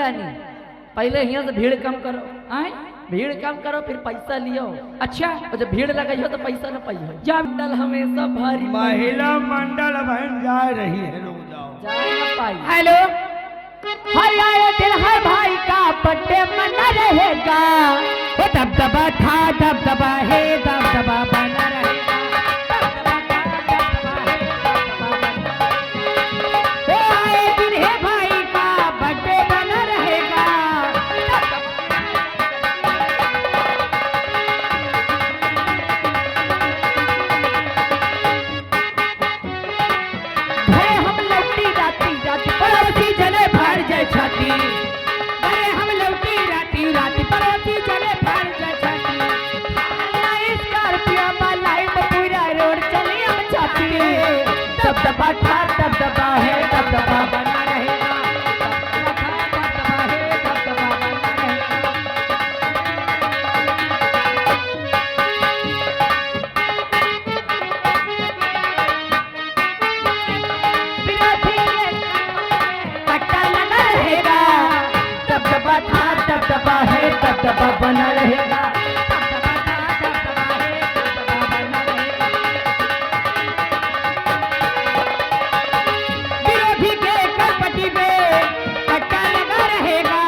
रानी, पहले यहाँ से भीड़ कम करो। आए भीड़ कम करो फिर पैसा लियो। अच्छा और जब भीड़ लगाइयो तो पैसा न पाइयो। जब मंडल हमेशा भारी, महिला मंडल बहन जा रही है, रुक जाओ, जा न पाई। हेलो, हर आए दिन हर भाई का बर्थडे मना रहेगा। वो दबदबा था दबदबा है दबदबा बना रहेगा। वो आए दिन है भाई का बर्थडे बना रहेगा। भले हम लौटी जाती जाती पड़ोसी जले फाड़ जाए छाती। भले हम लौटी जाती राती पड़ोसी जले फाड़ जाए छाती। स्कॉर्पियो मलाई में पूरा रोड चली हम छाती। दबदबा था दबदबा है दबदबा बना रहेगा। दबदबा है दबदबा बना रहेगा। कट्टा लगा रहेगा। दबदबा था दबदबा है दबदबा बना रहेगा। दबदबा था दबदबा है दबदबा बना रहेगा। विरोधी के कपटी पे कट्टा लगा रहेगा।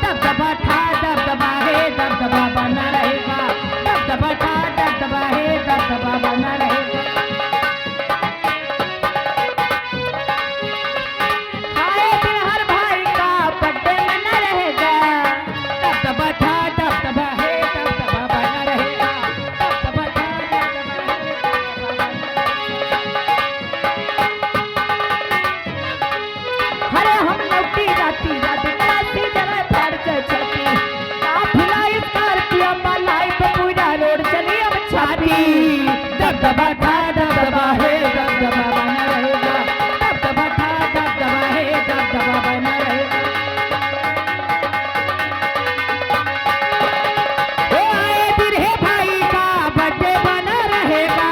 दबदबा था दबदबा है दबदबा बना रहेगा। दबदबा था दबदबा है दबदबा बना रहेगा। आए दिन हर भाई का बर्थडे मना रहेगा। दबदबा था दबदबा है दबदबा बना रहेगा। दबदबा था दबदबा है दबदबा बना रहेगा। अरे हम लौटी जाती जाती पड़ोसी जरा फाड़ जाए छाती। काफिला स्कॉर्पियो मलाई पे पूरा रोड चली अब छाती। दबदबा था दबदबा है दबदबा बना रहेगा। दबदबा था दबदबा है दबदबा बना रहेगा। ओ आए दिन है भाई का बर्थडे बना रहेगा।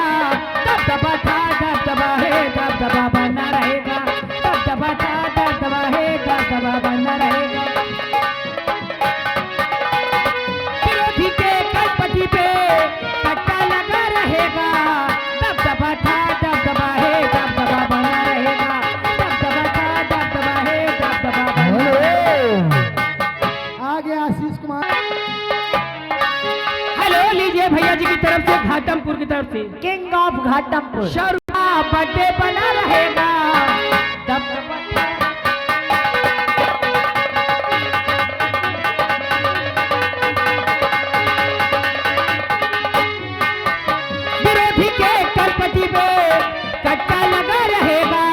दबदबा था दबदबा है दबदबा बना रहेगा। दबदबा था दबदबा है दबदबा बना रहेगा। विरोधी के कटपटी पे कट्टा लगा रहेगा। दबदबा था दबदबा है दबदबा बना रहेगा। दबदबा था दबदबा है दबदबा बना रहेगा। आगे आशीष कुमार। हेलो, लीजिए भैया जी की तरफ से घाटमपुर की तरफ से किंग ऑफ घाटमपुर शरुआ बर्थडे बना रहेगा। दबदबा था विरोधी के कटपटी पे कट्टा लगा रहेगा।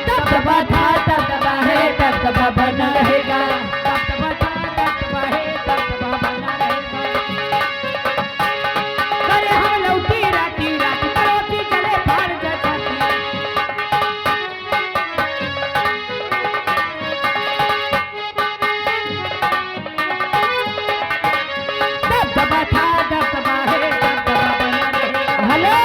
दबदबा था दबदबा है दबदबा बना रहेगा। दबदबा था दबदबा है दबदबा बना रहेगा। अरे हम लौटी राती राती पड़ोसी चले फाड़ जाए छाती। दबदबा था दबदबा है दबदबा बना रहेगा। हेलो,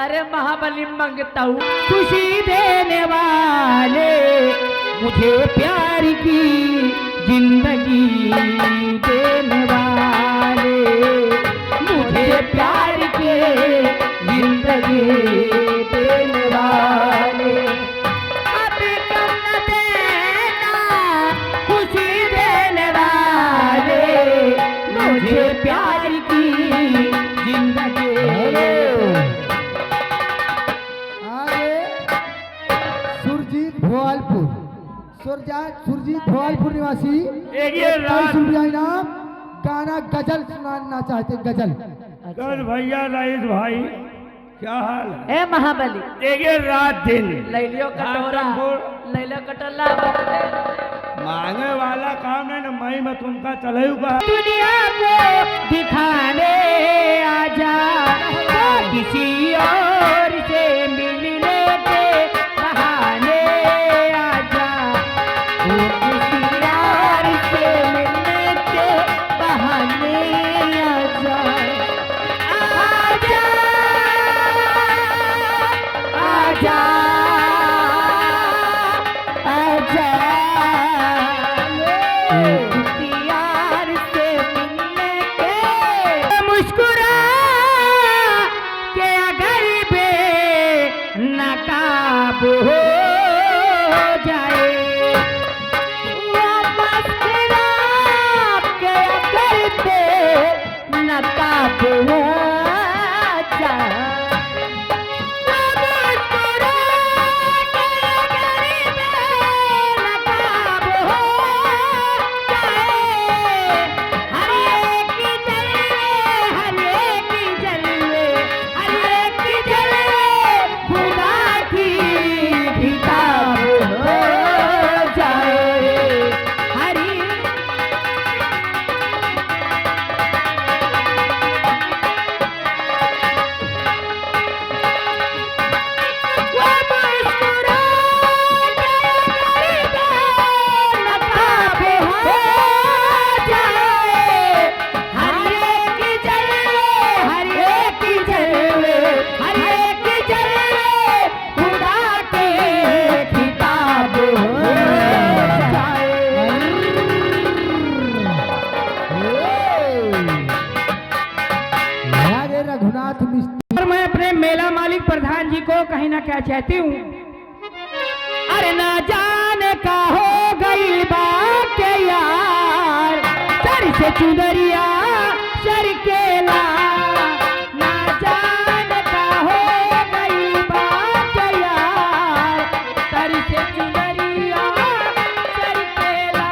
अरे महाबली मंगता हूँ खुशी देने वाले मुझे प्यार की जिंदगी देने वाले। मुझे प्यार के जिंदगी देने वाले। अब कम न देना खुशी देने वाले मुझे प्यार की जिंदगी। आगे सुरजीत भोवालपुर। सुरजीत भोवालपुर निवासी एक ये रात नाम गाना गजल सुनाना चाहते। गजल कल भैया रईस भाई क्या हाल है? ए महाबली एक ये रात दिन लैलियो कटोरा घाटमपुर लैलियो कटोला बदले मांगे वाला काम है ना, मई में तुमका चलेगा। दुनिया को दिखाने आजा किसी और से मिलने के बहाने आजा। वो किसी और से मिलने के बहाने आजा। आजा आजा रघुनाथ मिस्त्री। और मैं अपने मेला मालिक प्रधान जी को कहीं ना क्या चाहती हूँ, अरे ना जाने का हो गई बात के यार, सर से चुनरिया सर केला, ना जाने का हो गई बात के यार, सर से चुनरिया सर केला।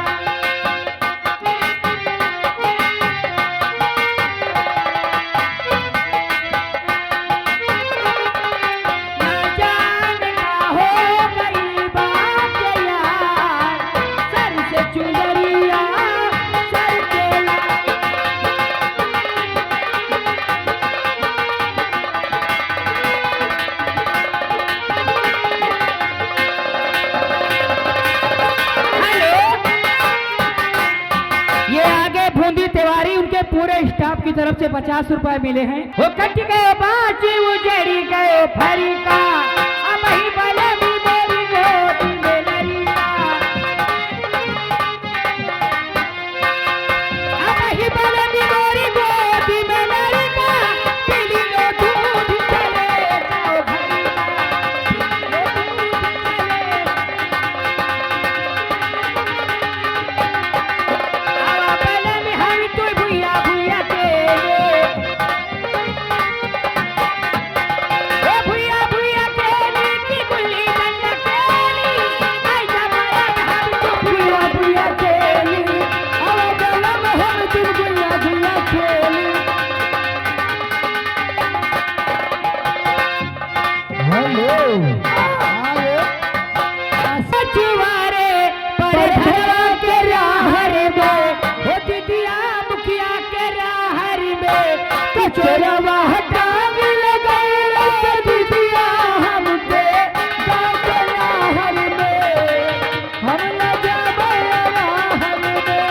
ना जाने का हो गई बात के यार, सर से चुनरिया सर केला। हेलो, ये आगे बूंदी तिवारी उनके पूरे स्टाफ की तरफ से 50 रुपए मिले हैं। वो कट गए बाजी उजड़ी गए फरी का, अब ही बले भी मेरी गोदी में लड़ी का, अब ही बले भी मेरी गोदी में लड़ी का, पीली लो दूध चले जाओ भरी का, पीली लो दूध चले। आवा पहले में हरी तो भुइया भुइया केले, ओ भुइया भुइया केले की गुल्ली डंडा केली, आई जमाया हम तो भुइया भुइया केली, आवा पहले में हम तो भुइया भुइया केली। हेलो सचुवारे पर धरवा के राहर में, हो दीदिया मुखिया के राहर में, कचरवा टांग लगाई से दीदिया हमके गाँव के राहर में, हम न जाबे राहर में।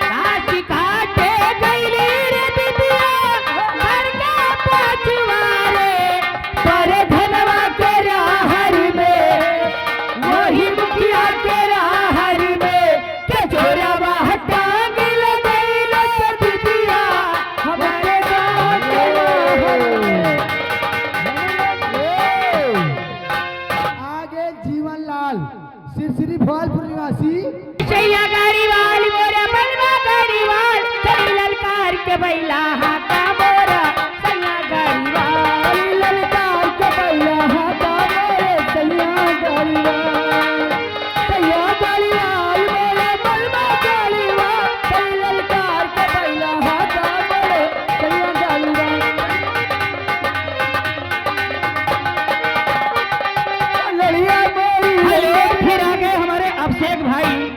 काशी काटे गईली रे दीदिया, घर के पछुआरे पर धनवा के राहर में, वही मुखिया के राहर में, के चोरवा टांग लगई से दीदिया हमारे गाँव के राहर में। आगे जीवन लाल सिरसिरी भोलपुर निवासी। सैया गाड़ी वाली मोरा बनवा गाड़ी वाल, तेरी ललकार के बैला हाथा मोरा, सैया गाड़ी वाल, ललकार के बैला हाथा मोरे, सैया गाड़ी वाल, सैया गाड़ी वाल मोरे बनवा गाड़ी वाल, तेरी ललकार के बैला हाथा मोरे, सैया गाड़ी वाल। लड़िया मोरी हेलो, फिर आगे हमारे अभिषेक भाई,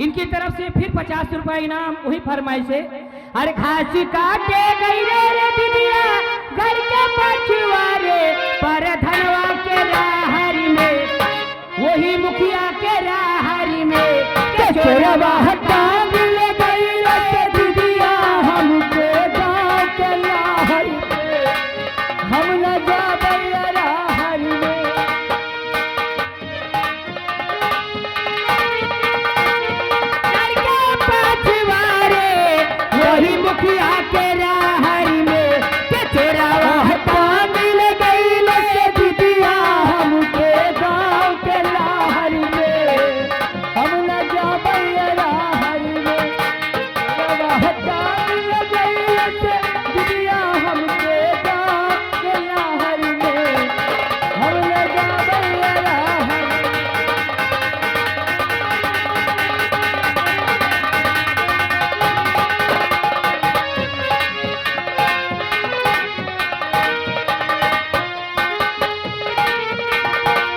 इनकी तरफ से फिर 50 रुपए इनाम, वही फरमाइश है। अरे घास काटे गई रे दीदिया, घर के पछुआरे पर धनवा के राहर में, वही मुखिया के राहर में, के चोरवा टांग लगाई से दीदिया हमके गाँव के राहर में, हम न जाबे राहर में। घर के पछुआरे वही मुखिया के राहर में, के चोरवा टांग लगाई से दीदिया हमके गाँव के राहर में, हम न जाबे राहर में। टांग लगाई से दीदिया हमके गाँव के राहर में, हम न जाबे राहर में।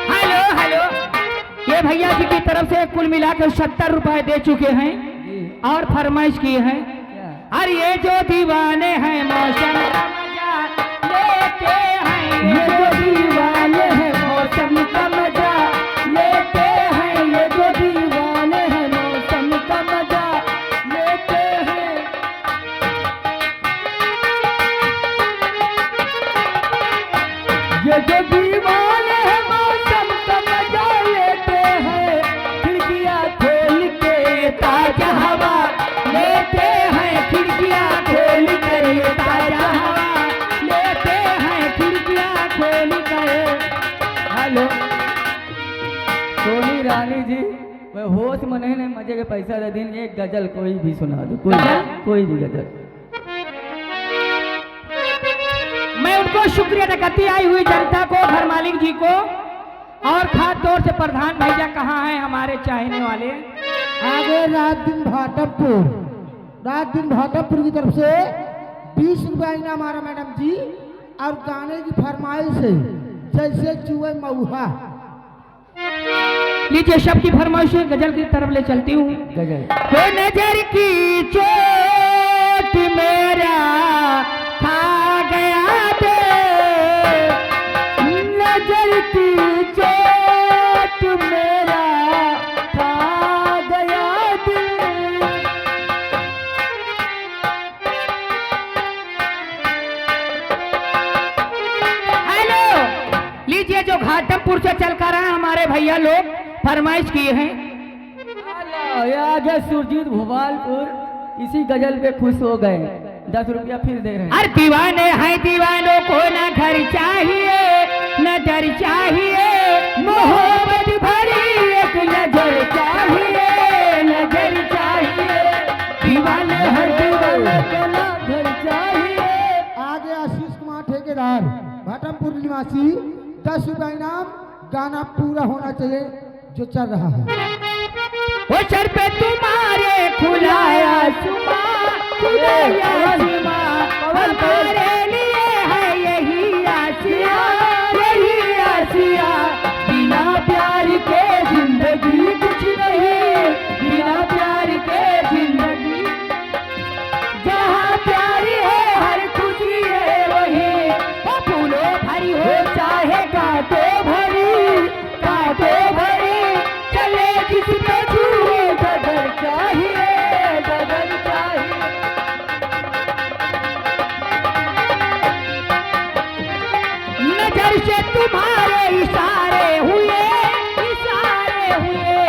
हेलो हेलो, ये भैया जी की तरफ से कुल मिलाकर 70 रुपए दे चुके हैं और फरमाइश की है। अरे ये जो दीवाने हैं मौसम का मजा लेते हैं, ये जो दीवाने हैं मौसम का मजा लेते हैं, ये जो दीवाने हैं मौसम का मजा लेते हैं। ये जो दीवाने हैं मौसम का मजा हेलो सोनी रानी जी, मैं होश में नहीं मजे के पैसा दे दिन, एक गजल कोई भी सुना दो, कोई भी गजल। मैं उनको शुक्रिया अदा करती आई हुई जनता को, घर मालिक जी को, और खास तौर से प्रधान भैया कहाँ हैं हमारे चाहने वाले। आगे रात दिन भाटमपुर की तरफ से 20 रुपया इनाम आ रहा मैडम जी, और गाने की फरमाइश है जैसे चूहे मऊहा। लीजिए सबकी फरमाइश गजल की तरफ ले चलती हूँ। गजल। वो नजर की चोट मेरा खा गया दे, नजर की चोट मेरा खा गया दिल। हेलो लीजिए जो घाटमपुर से चल कर आए हमारे भैया लोग फरमाइश किए हैं। आगे सुरजीत भोपालपुर इसी गजल पे खुश हो गए, 10 रुपया फिर दे रहे हैं। अरे दीवाने हैं, दीवानों को ना घर चाहिए न डर चाहिए, मोहब्बत भरी एक नजर चाहिए, नजर चाहिए। दीवाने हैं, दीवानों को ना घर चाहिए। आगे आशीष कुमार ठेकेदार भाटमपुर निवासी, 10 रुपया इनाम। गाना पूरा होना चाहिए जो चल रहा है। वो सर पे तुम्हारे खुलाया सुमा, खुलाया सुमा, हमारे लिए है यही आसिया, यही आसिया। बिना प्यार के जिंदगी कुछ नहीं, बिना प्यार के जिंदगी। जहाँ प्यार है हर खुशी है वही, वो फूलों भरी हो चाहे कांटों भरी, कांटों भरी। चले किस पे छुए गदर चाहिए, गदर चाहिए। नजर से तुम्हारे इशारे हुए, इशारे हुए,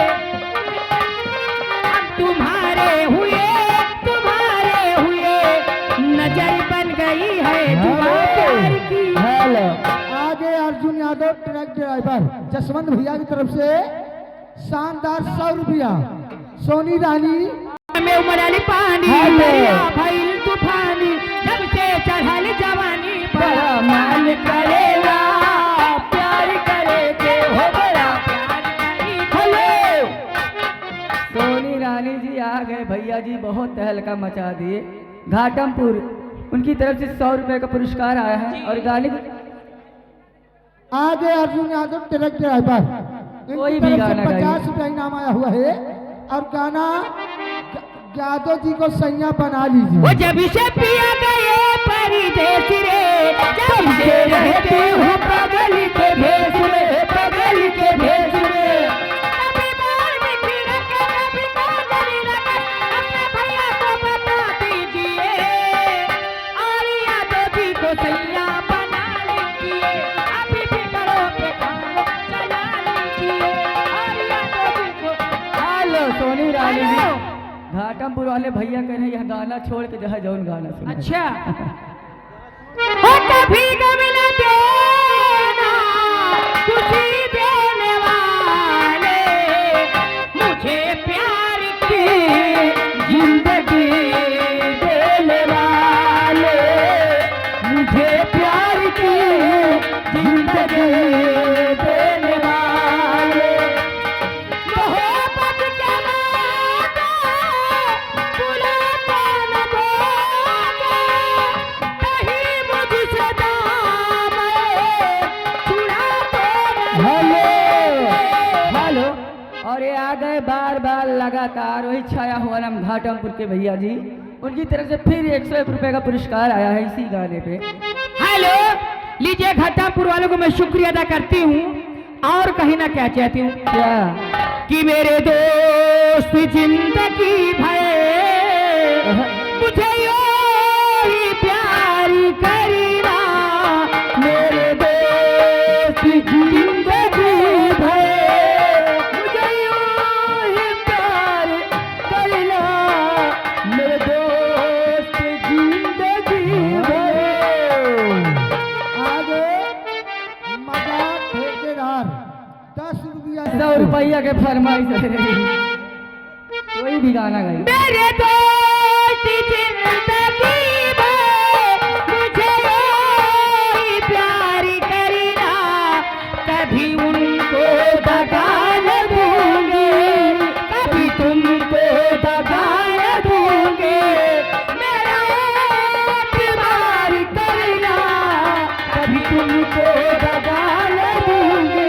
तुम्हारे हुए, तुम्हारे हुए। नजर बन गई है दुआ प्यार की। हेलो आगे अर्जुन यादव ट्रक ड्राइवर जसवंत भैया की तरफ से शानदार 100 रुपया। सोनी रानी में उमड़ल पानी, दरिया भइल तूफानी, जब से चढ़ल जवानी, बड़ा मन करेगा प्यार करे के, हो बड़ा प्यार करी। हेलो सोनी रानी जी आ गए, भैया जी बहुत तहलका मचा दिए। घाटमपुर उनकी तरफ से 100 रुपए का पुरस्कार आया है। और गाने आगे अर्जुन यादव ट्रक ड्राइवर, कोई भी गाना 50 रुपया इनाम आया हुआ है। और गाना यादव जी को सैया बना लीजिए। वो जब से पिया गए परदेस रे, जब से रहते हो पगल के भेस में, पगल के भेस में। कभी बार में फिर के, कभी काजल लगा, अपने भैया को बता दीजिए, और यादव जी को सैया बना लीजिए। अभी भी बड़ों पे काम चला लीजिए, और यादव जी को। हेलो सोनी रानी जी, घाटमपुर वाले भैया कह रहे हैं यह गाना छोड़ के जहाँ जौन गाना सुना। अच्छा हो कभी गम न देना खुशी देने वाले, मुझे प्यार की जिंदगी देने वाले, मुझे प्यार की जिंदगी देने वाले। मोहब्बत के वादा बुलाता न बोगे, कहीं मुझसे दामन छुड़ाते हेलो रहे। हेलो और ये आ गए बार बार लगातार वही छाया हुआ नाम घाटमपुर के भैया जी, उनकी तरफ से फिर 101 रुपए का पुरस्कार आया है इसी गाने पे। हेलो लीजिए घाटमपुर वालों को मैं शुक्रिया अदा करती हूँ, और कहीं ना क्या चाहती हूँ क्या कि मेरे दोस्त जिंदगी भरे, मुझे यूं ही प्यार करना। मेरे दोस्त जिंदगी भरे, मुझे यूं ही प्यार करना। मेरे दोस्त जिंदगी भरे। आगे मजाक ठेकेदार 10 रुपया 100 रुपया के फरमाइश है। कोई भी गाना गाइए। मेरे दोस्त जिंदगी में मुझे ही प्यार करना, कभी उनको दगा न दूंगी, कभी तुमको दगा न दूंगी। मेरा प्यार करना, कभी तुमको दगा न दूंगी।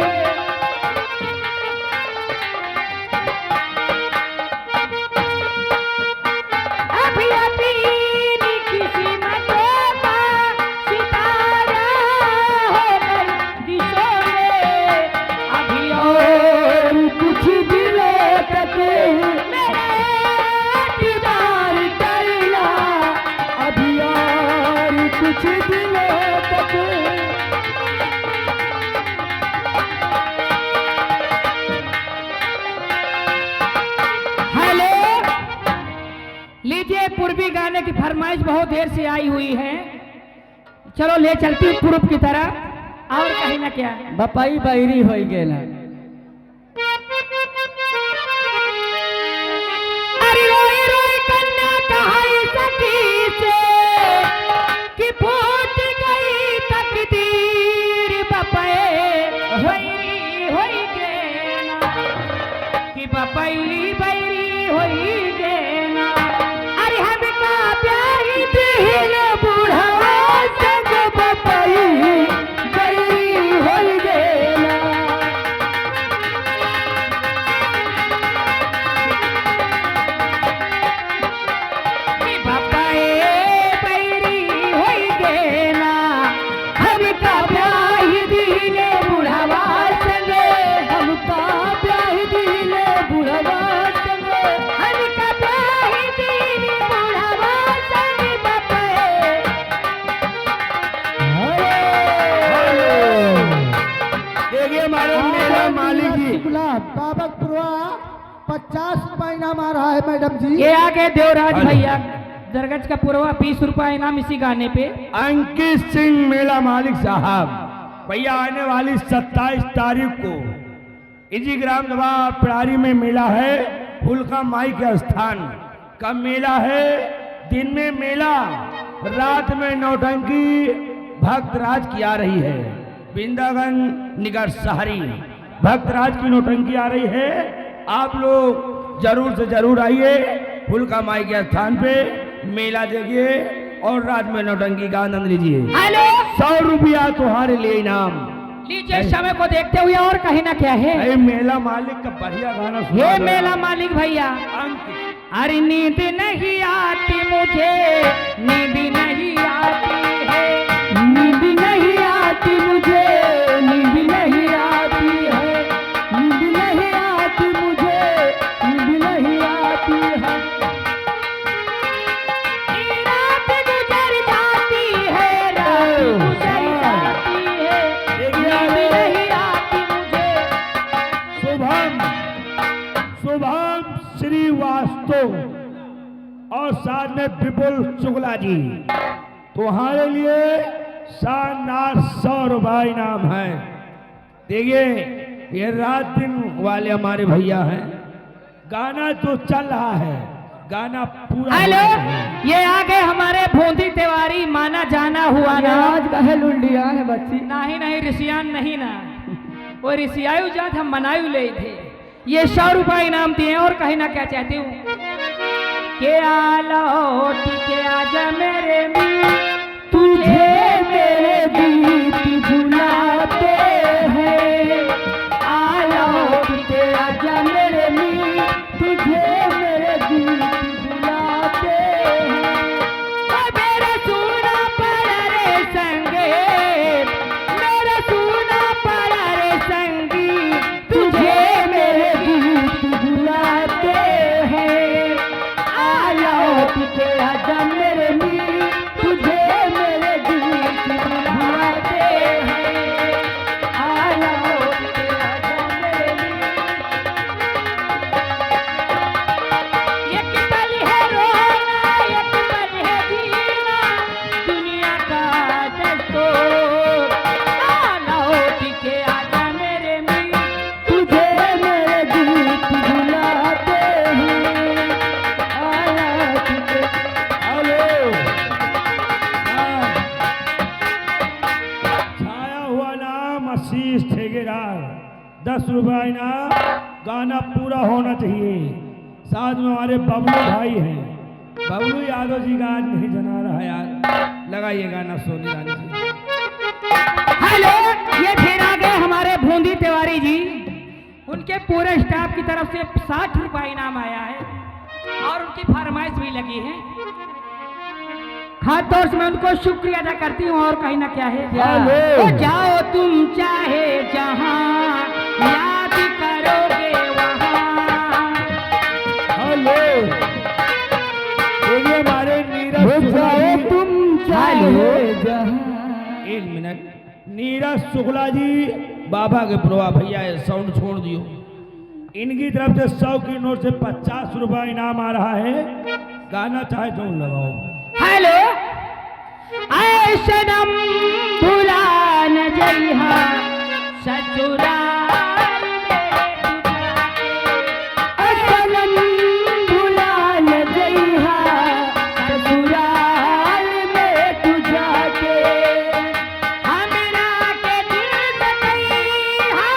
अभी अपनी किस्मतों का सितारा होकर दिशों में, अभी और कुछ दिनों तक मेरा दीदार करना, अभी और कुछ दिनों तक। हेलो, लीजिए पूर्वी गाने की फरमाइश बहुत देर से आई हुई है, चलो ले चलती हूँ पूर्व की तरफ। और कहीं ना क्या बपाई बैरी हो गेल। अरे रोई रोई कन्या कहाई सखी से कि फूट गई तकदीर, बपए बैरी होई गेना, कि बपई बैरी होई गेना। अरे हमका प्यारी दिल बुढ़वा संग बपई बैरी होई गेना। कि बपए बैरी होई गेना, हमका प्यारी दिल बुढ़वा संग, हमका प्यार दिल बुढ़वा संग, हमका प्यारी दिल बुढ़वा संग बपए। देखिए हमारे मेला मालिक जी, गुलाब बाबकपुरा 50 रुपया इनाम आ रहा है मैडम जी। ये आगे देवराज भैया दरगज का पूर्वा 20 रुपया इनाम इसी गाने पे। अंकित सिंह मेला मालिक साहब, भैया आने वाली 27 तारीख को इसी ग्राम सभा प्रारी में मेला है, फुलका माई के स्थान का मेला है। दिन में मेला, रात में नौटंकी भक्तराज की आ रही है। वृंदावन निगर शहरी भक्तराज की नौटंकी आ रही है। आप लोग जरूर से जरूर आइए, फुलका माई के स्थान पे मेला देखिए और रात में नौटंकी का आनंद लीजिए। हेलो, 100 रुपया तुम्हारे लिए इनाम। लीजिए समय को देखते हुए और कहीं ना क्या है। अरे मेला मालिक का बढ़िया गाना सुना ये दो। मेला मालिक भैया, अंकित, अरे नींद नहीं आती मुझे, नींद नहीं आती है, नींद नहीं आती मुझे, नींद नहीं आती है, नींद नहीं आती मुझे, नींद नहीं आती है। रात गुजर जाती है, रात गुजर जाती है, नींद नहीं आती मुझे। शुभम श्रीवास्तव और साथ में विपुल शुक्ला जी, तुम्हारे लिए शानदार 100 रुपया इनाम है। देखिए ये रात दिन वाले हमारे भैया हैं, गाना तो चल रहा है, गाना पूरा हेलो, हो रहा है। ये आगे हमारे भूंदी तिवारी माना जाना हुआ ना। आज कहे लुंडिया है बच्ची। नहीं नहीं ऋषियान नहीं ना, वो ऋषियायु जात हम मनायु ले थे। ये 100 रुपया इनाम दिए और कहीं ना क्या चाहती हूँ के आलौट के आजा मेरे मिल, तुझे मेरे गीत भुलाते हैं, आलौट के आजा मेरे मीत, तुझे मेरे गीत भुलाते हैं। ओ मेरा सूना पड़ा रे संगे, मेरा सूना पड़ा रे संगी, तुझे मेरे गीत भुलाते हैं, आलौट के आजा मेरे मीत, तुझे 20 ठेकेदार, 10 रुपये इनाम। गाना पूरा होना चाहिए। साथ में हमारे बबलू भाई हैं, बबलू यादव जी का आज नहीं जना रहा यार। लगाइए गाना सोनी रानी जी। हेलो, ये फिर आ गए हमारे बूंदी तिवारी जी। उनके पूरे स्टाफ की तरफ से 60 रुपये इनाम आया है और उनकी फरमाइश भी लगी है। खास तौर से मैं उनको शुक्रिया अदा करती हूँ और कहीं ना क्या है। हेलो। तो जाओ तुम चाहे जहाँ, याद करोगे वहाँ। हेलो, देखिए हमारे नीरज जाओ तुम चाहे जहाँ। 1 मिनट, नीरज शुक्ला जी बाबा के प्रभा भैया ये साउंड छोड़ दियो। इनकी तरफ से 100 की नोट से 50 रुपये इनाम आ रहा है। गाना चाहे तो लगाओ। हेलो, ऐ सनम भुला न जइहा ससुराल में तुझा। सनम भुला न जइहा ससुराल में तुझा के। हमरा के दिल सतइहा,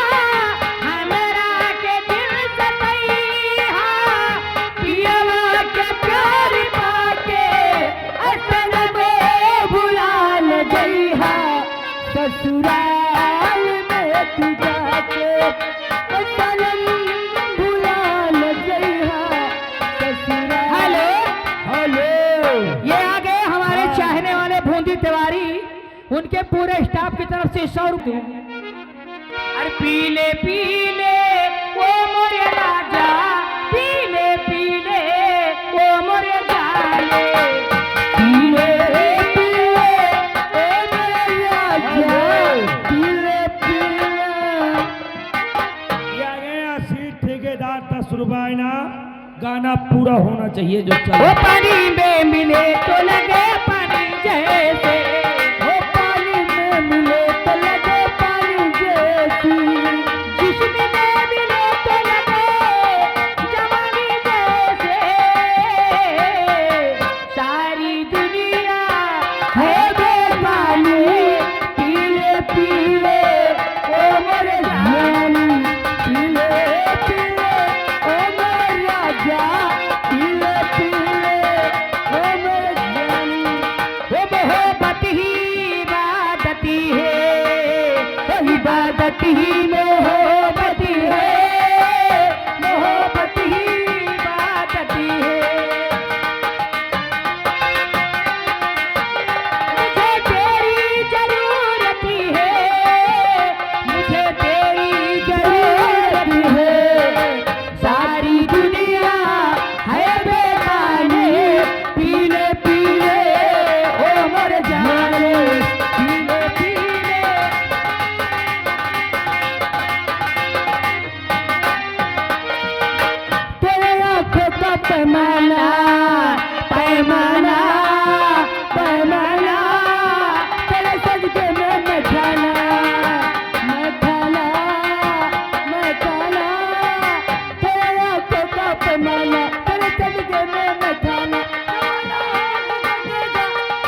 हमरा के दिल सतइहा, पियवा के प्यार पाके। सनम भुला न जइहा ससुराल में तुझा के। सनम भुला न जइहा ससुराल। हेलो, ये आ गए हमारे चाहने वाले बूंदी तिवारी। उनके पूरे स्टाफ की तरफ से 100 रुपये। अरे पीले पीले ओ मोरे राजा, पीले पीले ओ मोरे जाले। पीले पीले ओ मोरे राजा, पीले पीले। ये आ गए 80 ठेकेदार, 10 रुपये इनाम। गाना पूरा होना चाहिए जो चल। वो पानी में मिले तो लगे पानी जैसे। वो पानी में मिले तो लगे पानी जैसी। जिस्म में मिले तो लगे जवानी जैसे। सारी दुनिया है बेपानी, पीले पीले ओ मोरे जानी। पीले पीले ओ मोरे राजा, पीले पीले ओ मोरे जानी। वो मोहब्बत ही इबादत ही है, इबादत ही मोहब्बत ही है, मोहब्बत ही इबादत ही है। मुझे तेरी जरूरत है, मुझे तेरी जरूरत है। सारी दुनिया है बेगाने, पीले पीले ओ मर जाने। पीले पीले तेरे आँखों का पैमाना, पैमाना, पैमाना। तेरे सजदे में मैं खाना, मैं खाना, मैं खाना। तेरे आँखों का पैमाना, तेरे सजदे में मैं खाना।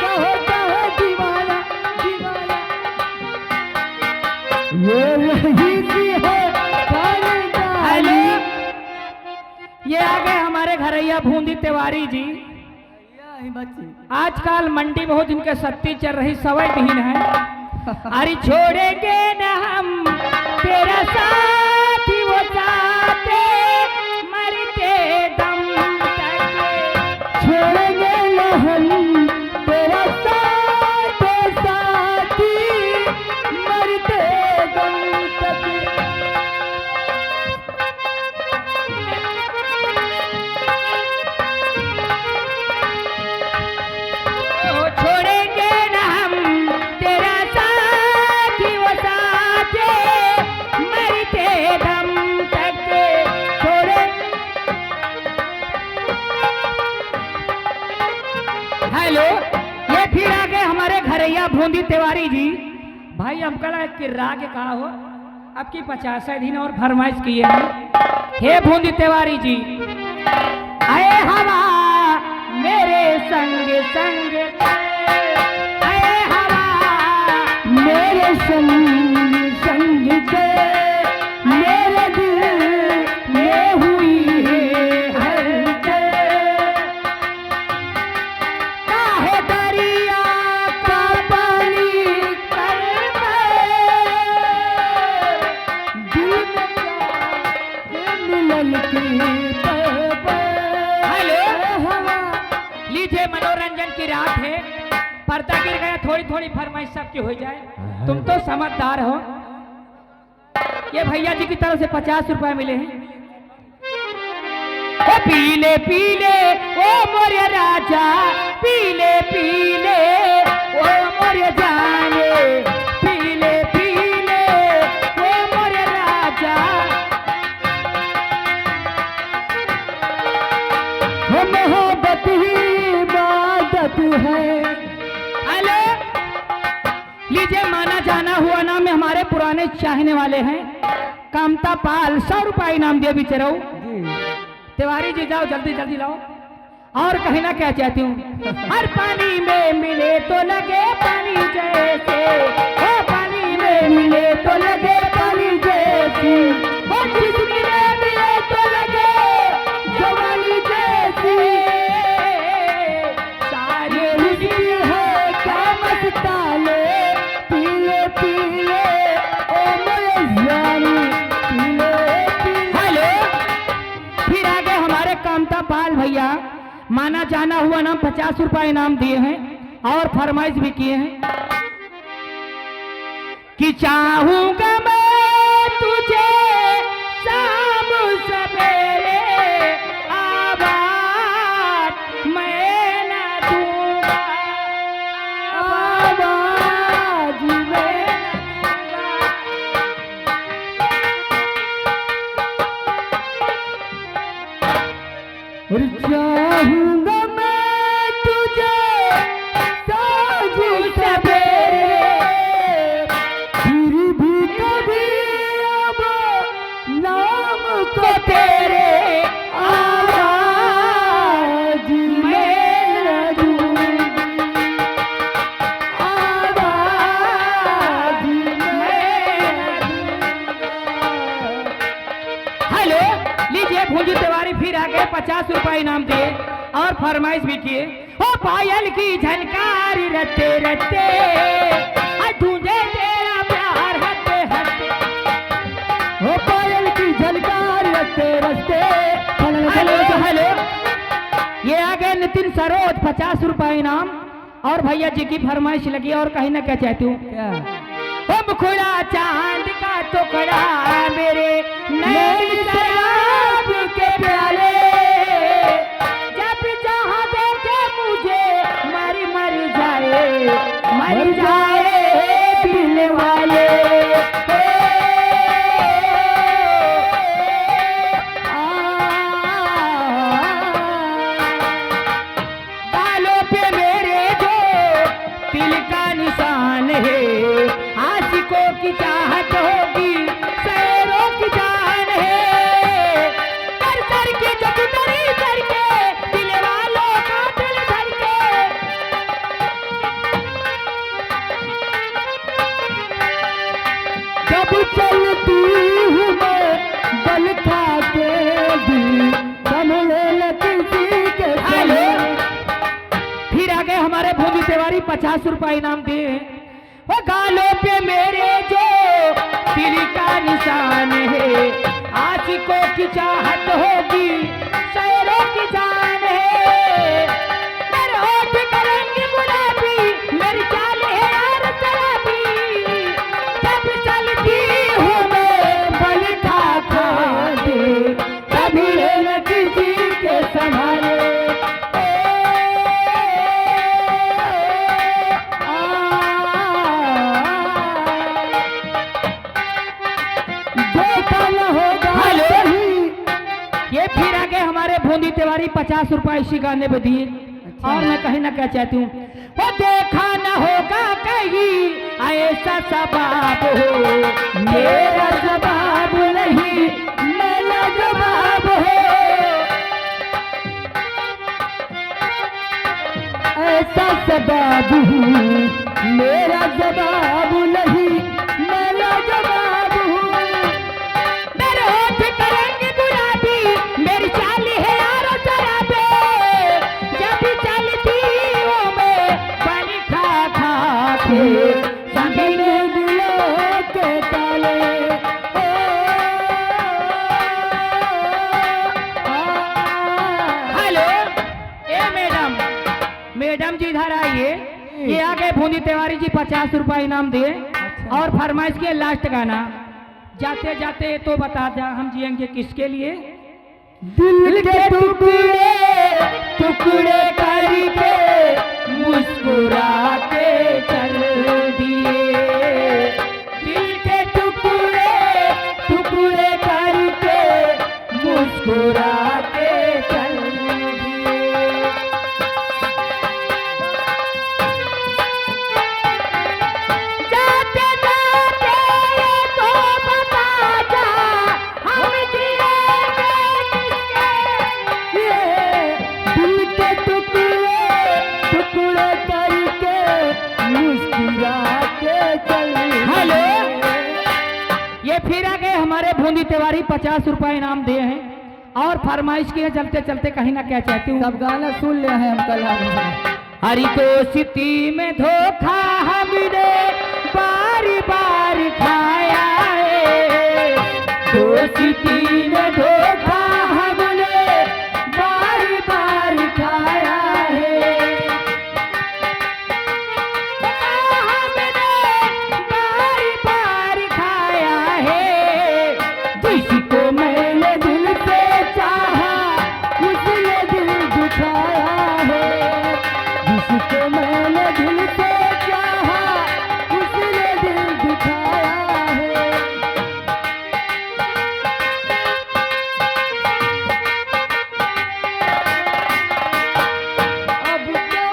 कहो कहो दीवाना, दीवाना। ये यही सी है हेलो, ये आ गए हमारे घरैया बूंदी तिवारी जी। आजकल मंडी में हो जिनके सत्ती चल रही सवै दीन है। अरे छोड़ेंगे न हम तेरा साथ, वो साथे मरते दम तक। छोड़ेंगे न हम तेरा साथ, साथी मरते दम तक। छोड़ेंगे न हम तेरा साथ, वो साथे मरते दम तक। छोड़े हेलो, ये फिर आ गए हमारे घरैया बूंदी तिवारी जी। भाई हमका कि राग कहा हो, अब की 50 दिन और फरमाइश किए हैं। हे बूंदी तिवारी जी, आए हवा मेरे संग संग, आए हवा मेरे संग संग। हलचल मेरे दिल में हुई है हलचल काहे दरिया का पानी मिलन की हेलो लीजिए मनोरंजन की रात है पर्दा गिर गया थोड़ी थोड़ी फरमाइश सबकी हो जाए तुम तो समझदार हो ये भैया जी की तरफ से 50 रुपए मिले हैं ओ पीले पीले ओ मोरे राजा पीले पीले ओ मोरे जाने पीले पीले ओ मोरे राजा मोहब्बत ही इबादत है। हेलो लीजिए माना जाना हुआ नाम में हमारे पुराने चाहने वाले हैं कामता पाल 100 रुपए इनाम दिए बेचारो तिवारी जी जाओ जल्दी जल्दी लाओ और कहना क्या चाहती हूँ हर पानी में मिले तो लगे पानी जैसे ओ पानी में मिले तो लगे पानी जैसी ओ जिसकी में मिले तो लगे जवानी जैसी सारी जिंदगी है क्या मस्ताले पीले पीले ओ मेरे जानी पीले पीले। हेलो फिर आगे हमारे कामता पाल भैया माना जाना हुआ नाम 50 रुपए इनाम दिए हैं और फरमाइश भी किए हैं कि चाहूंगा मैं तुझे शाम सवेरे आवाज मैं न दूंगा आवाज में और चाहूंगा मैं तुझे साँझ सवेरे फिर भी कभी अब नाम को तेरे आवाज में न दूंगी आवाज में हेलो लीजिए भूंजी तिवारी फिर आगे 50 रुपए इनाम दिए और फरमाइश भी किए ओ पायल की झनकार रते रते ढूंढे तेरा प्यार हंसते हंसते हो पायल की झलकार रस्ते रस्ते हेलो हेलो ये आगे नितिन सरोज 50 रुपए इनाम और भैया जी की फरमाइश लगी और कहीं ना क्या चाहती हूँ ओ मुखड़ा चांद का टुकड़ा मेरे नैन शराब के प्याले जब जहाँ देखे मुझे मर मर जाए दिल वाले बालों पे मेरे जो तिल का निशान है आशिकों की चाहत होगी शहरों की जान है कर कर के जब डरी करके दिल वालों का दिल धर के जब चलती हूँ मैं बल खा के दिल संभले न किसी के हेलो संग। फिर आगे हमारे भूमि तिवारी 50 रुपए इनाम दिए हैं वो गालों पे मेरे जो दिल का निशान है आशिकों की चाहत होगी शहरों की जान है मेरे होठ का रंग गुलाबी मेरी चाल है यार शराबी जब चलती हूँ मैं बल खा के दिल संभले न किसी के संभाले। देखा न होगा हेलो। सही ये फिर आगे हमारे बूंदी तिवारी 50 रुपए इसी गाने पे दिए और मैं कहीं ना क्या चाहती हूँ वो देखा न होगा कहीं ऐसा सबाब हो मेरा जवाब नहीं मेरा जवाब है ऐसा जवाब हूँ मेरा जवाब नहीं मेरा जवाब बूंदी तिवारी जी 50 रुपए इनाम दिए और फरमाइश के लास्ट गाना जाते जाते तो बता जा हम जिएंगे किसके लिए। दिल के टुकड़े टुकड़े करके मुस्कुरा के चल दिए, दिल के टुकड़े टुकड़े करके मुस्कुरा के चल दिए। जाते जाते तो बता जा हम जिएंगे दिल के टुकड़े टुकड़े करके मुस्कुरा के चल। हेलो, ये फिर आगे हमारे बूंदी तिवारी 50 रुपए इनाम दिए हैं और फरमाइश किए चलते चलते कहीं ना क्या चाहती हूँ। सब गाना सुन ले हैं हम कल। हरी दोस्ती में धोखा हमने बारी बार खाया है, दोस्ती में धोखा हमने बारी बार खाया है, हमने बारी बार खाया है। जिसको मैंने दिल से चाहा उसने दिल दुखाया है, जिसको मैंने दिल से चाहा उसने दिल दुखाया है। अब तो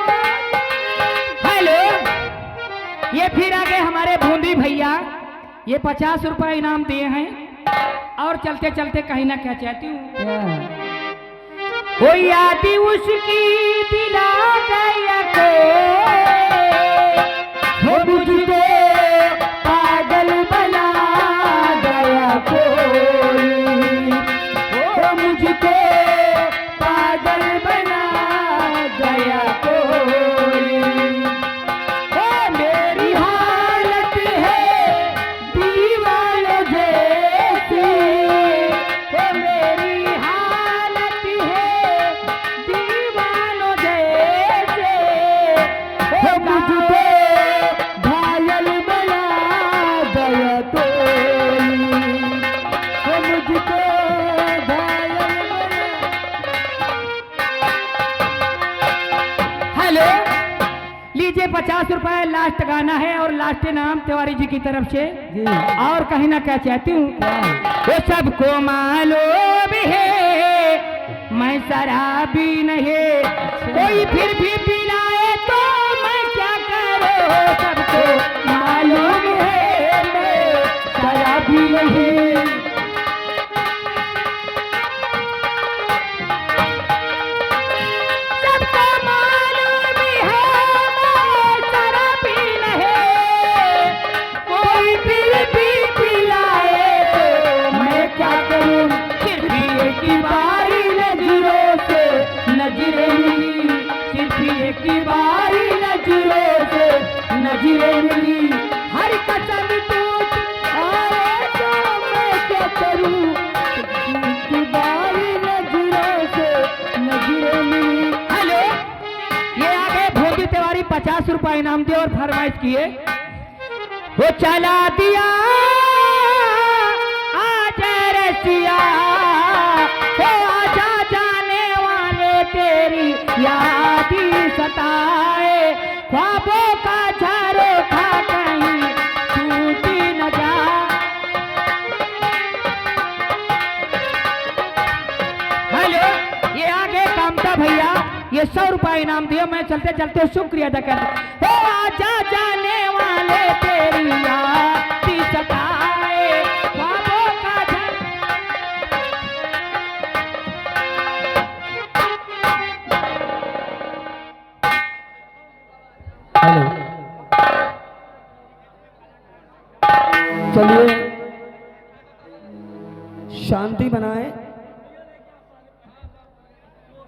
हेलो, ये फिर आगे हमारे बूंदी भैया ये 50 रुपए इनाम दिए हैं और चलते चलते कहीं ना क्या चाहती हूँ। हो याद उसकी दिला गया को, हो मुझको पागल बना गया कोई, हो मुझको पागल बना गया कोई। हो मेरी हालत है दीवाने जैसी, हो मेरी हालत है दीवानों जैसे हो मुझको घायल बना गया कोई, हो मुझको घायल बना। हेलो, लीजिए 50 रुपए लास्ट गाना है और लास्ट नाम तिवारी जी की तरफ से और कहीं ना क्या चाहती हूँ। वो सबको मालूम है मैं शराबी नहीं, कोई फिर भी पिलाए तो मैं क्या करूँ। सबको मालूम है मैं शराबी नहीं, सबको मालूम है मैं शराबी नहीं, कोई फिर भी पिलाए तो मैं क्या करूं। फिर भी एक बारी नजरों से नजरें मिली, सिर्फ एक बारी नजरों से नजरें मिली। हर कसम टूट आए तो मैं क्या करूं। एक बारी नजरों से नजरें मिली। हेलो, ये आगे भोगी तिवारी 50 रुपए इनाम दिए और फरमाइश किए। वो चला दिया आजा रसिया, वो आजा जाने वाले तेरी याद ही सताए, ख्वाबों का झरोखा कहीं टूट न जा। हेलो, ये आगे कामता भैया ये 100 रुपए इनाम दिया, मैं चलते चलते शुक्रिया अदा कर दूं। हो आजा जाने वाले तेरी याद ही सताए, ख्वाबों का हेलो, चलिए शांति बनाए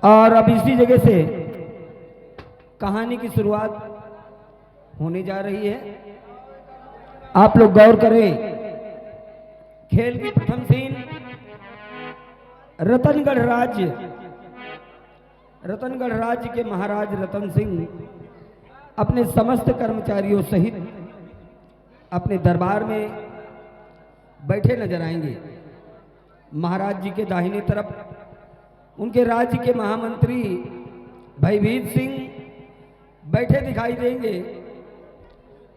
और अब इसी जगह से कहानी की शुरुआत होने जा रही है। आप लोग गौर करें, खेल की प्रथम सीन रतनगढ़ राज्य के महाराज रतन सिंह अपने समस्त कर्मचारियों सहित अपने दरबार में बैठे नजर आएंगे। महाराज जी के दाहिने तरफ उनके राज्य के महामंत्री भयभीत सिंह बैठे दिखाई देंगे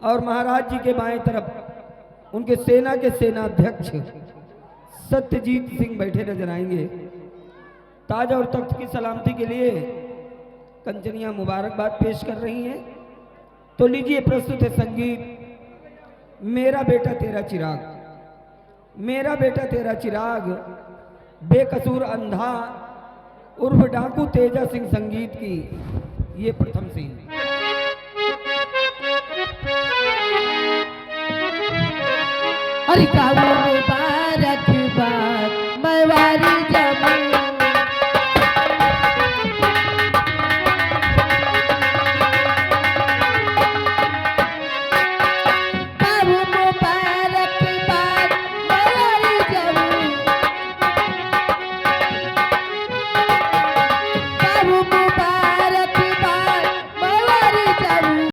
और महाराज जी के बाएं तरफ उनके सेना के सेनाध्यक्ष सत्यजीत सिंह बैठे नजर आएंगे। ताज और तख्त की सलामती के लिए कंचनियां मुबारकबाद पेश कर रही हैं। तो लीजिए प्रस्तुत है संगीत मेरा बेटा तेरा चिराग। मेरा बेटा तेरा चिराग बेकसूर अंधा उर्फ डाकू तेजा सिंह संगीत की ये प्रथम सीन। अरे काले